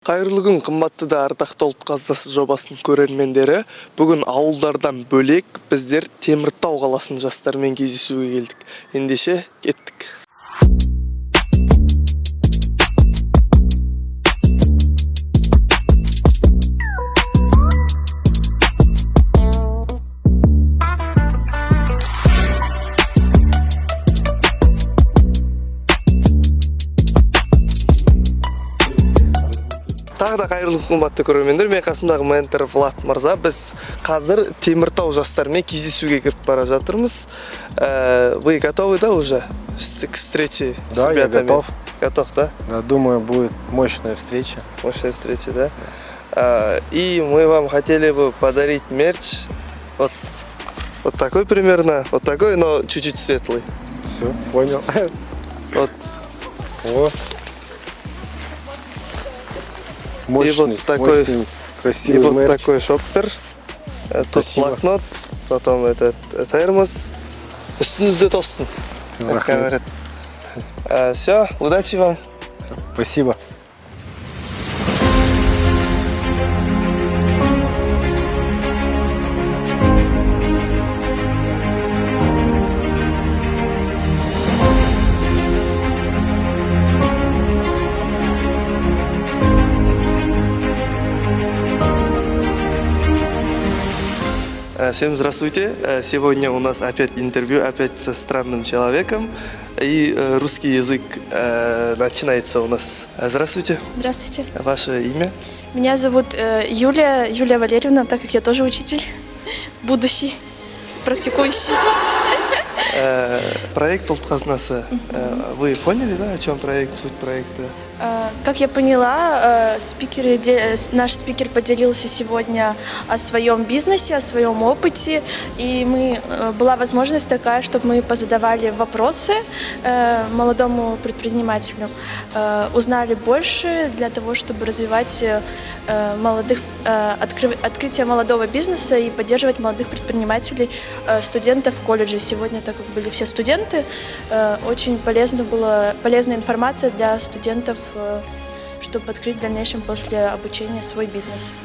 Кайырлы күн, кымбатты да ардактуу Улут казынасы жобасынын көрөрмендери. Бүгүн ауылдардан бөлек биздер Темиртау каласынын жастары менен кездешүүгө келдик. Эндеше кеттик. Тағы да кайырлы кымбатты көрөрмендер, мен касымдагы менеджер Влад мырза. Біз қазір Темиртау жастарымен кездесүүгө кирип бара жатырмыз. Вы готовы, да, уже к встрече с ребятами? Да, я готов. Готов, да? Да, думаю, будет мощная встреча. Мощная встреча, да? И мы вам хотели бы подарить мерч. Вот такой примерно, вот такой, но чуть-чуть светлый. Все, понял. Вот. О. Мощный, и вот такой, мощный, красивый и вот мерч. такой шоппер. Тут Спасибо. блокнот, потом этот термос. Üstünüzde tosun, как говорят. Все, удачи вам. Спасибо. Всем здравствуйте. Сегодня у нас опять интервью, опять со странным человеком. И русский язык начинается у нас. Здравствуйте. Здравствуйте. Ваше имя? Меня зовут Юлия Валерьевна, так как я тоже учитель, будущий, практикующий. Проект Улут казынасы. Вы поняли, да, о чем проект, суть проекта? Как я поняла, наш спикер поделился сегодня о своем бизнесе, о своем опыте, и была возможность такая, чтобы мы позадавали вопросы молодому предпринимателю, узнали больше для того, чтобы развивать открытие молодого бизнеса и поддерживать молодых предпринимателей, студентов колледжа. Сегодня, так как были все студенты, очень полезная информация для студентов, чтобы открыть в дальнейшем после обучения свой бизнес.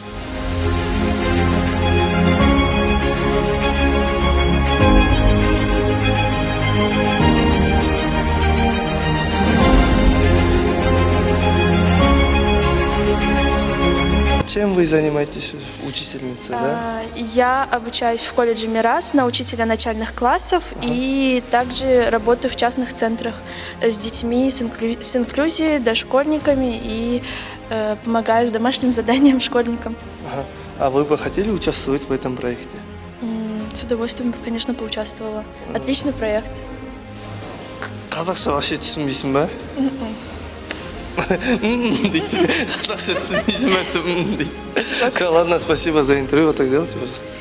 Чем вы занимаетесь, учительница, да? Я обучаюсь в колледже Мирас на учителя начальных классов и также работаю в частных центрах с детьми с инклюзией, дошкольниками и помогаю с домашним заданием школьникам. А вы бы хотели участвовать в этом проекте? С удовольствием бы, конечно, поучаствовала. Отличный проект. Қазақша вообще түсінбейсің ба? Қазақша түсінбейсің ба? Все, ладно, спасибо за интервью. Вот так сделайте, пожалуйста.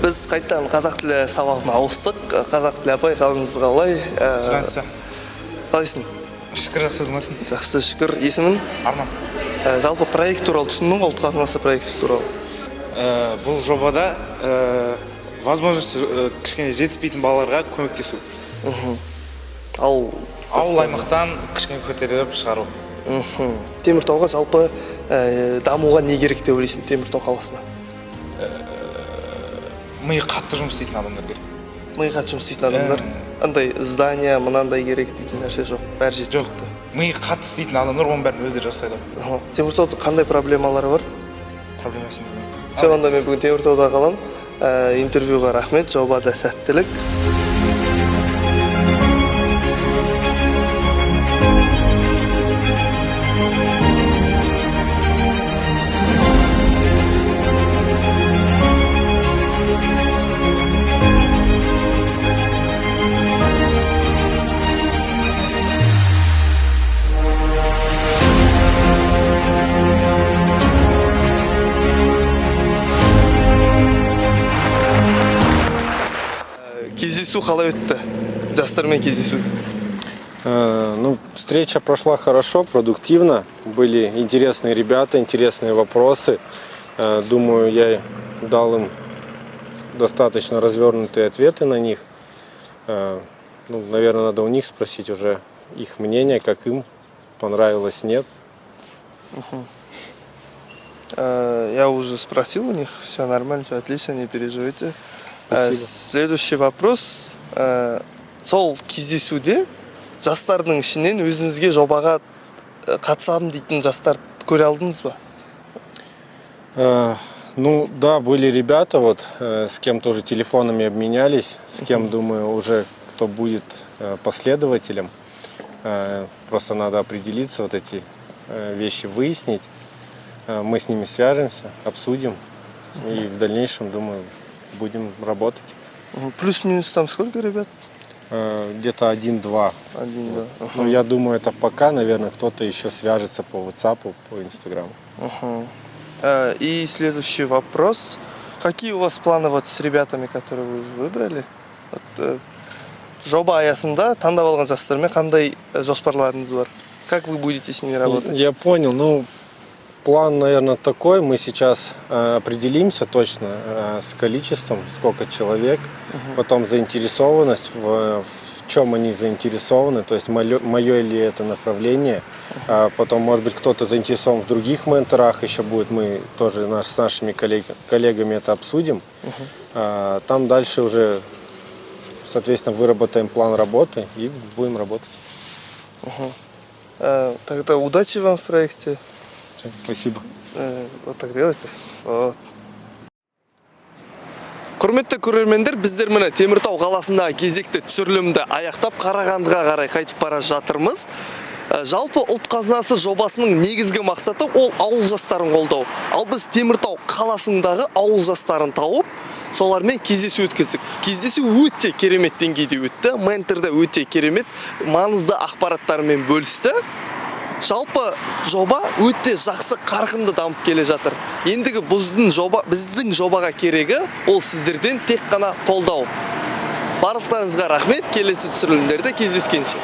Біз қайттан қазақ тілі сабағына ауыстық. Қазақ тілі апай, қалыңыз қалай? Сұрасы. Қалайсың? Шүкір, жақсы өзіңсің. Жақсы, шүкір. Есімің? Арман. Жалпы проект туралы түсіндің бе? Улут казынасы проектісі туралы? Бұл жобада возможность кішкене жетіспейтін балаларға көмектесу. Ауыл аймақтан кішкене көтеріліп шығару. Теміртауға жалпы дамуға не керек деп ойлайсың, Теміртау қаласына? Миы қатты жұмыс істейтін адамдар керек. Миы қатты жұмыс істейтін адамдар? Андай здания, мынандай керек дейтін нәрсе жоқ, бәрі жетіп Жоқ. Миы қатты істейтін адамдар оның бәрін өздері жасайды. Теміртауда қандай проблемалары бар? Проблемасын білмеймін. Все, онда мен бүгін Теміртауда қалам. Интервьюға рахмет, жобада сәттілік. Кездесу қалай өтті? Жастармен кездесу. Ну, встреча прошла хорошо, продуктивно. Были интересные ребята, интересные вопросы. Думаю, я дал им достаточно развернутые ответы на них. Ну, наверное, надо у них спросить уже их мнение, как им понравилось, нет. Я уже спросил у них, все нормально, все отлично, не переживайте. Спасибо. Следующий вопрос. Сол кездесуде жастардың ішінен өзіңізге жобаға қатысамын дейтін жастар көре алдыңыз ба? Ну да, были ребята, вот с кем тоже телефонами обменялись, с кем, думаю, уже кто будет последователем. Просто надо определиться, вот эти вещи выяснить. Мы с ними свяжемся, обсудим и в дальнейшем, думаю, будем работать. Плюс-минус там сколько ребят? Где-то 1-2. Один, да. Но я думаю, это пока, наверное, кто-то еще свяжется по WhatsApp, по Instagram. И следующий вопрос. Какие у вас планы вот с ребятами, которые вы уже выбрали? Вот, жоба аясында таңдап алған жастармен қандай жоспарларыңыз бар? Как вы будете с ними работать? Я понял. Ну, план, наверное, такой. Мы сейчас определимся точно с количеством, сколько человек, потом заинтересованность, в чем они заинтересованы, то есть мое ли это направление. Потом, может быть, кто-то заинтересован в других менторах, еще будет, мы тоже с нашими коллегами это обсудим. Там дальше уже, соответственно, выработаем план работы и будем работать. Тогда удачи вам в проекте. Спасибо. Вот так делайте. Вот. Құрметті көрермендер, біздер міне Теміртау қаласындағы кезекті түсірілімді аяқтап Қарағандыға қарай қайтып бара жатырмыз. Жалпы ұлт қазынасы жобасының негізгі мақсаты ол ауыл жастарын қолдау. Ал біз Теміртау қаласындағы ауыл жастарын тауып, солармен кездесу өткіздік. Кездесу өте керемет деңгейде өтті. Менторда өте керемет, маңызды ақпараттармен бөлісті. Жалпы жоба өте жақсы қарқынды дамып келе жатыр. Ендігі біздің жобаға керегі ол сіздерден тек қана қолдау. Барлықтарыңызға рахмет, келесі түсірілімдерде кездескенше.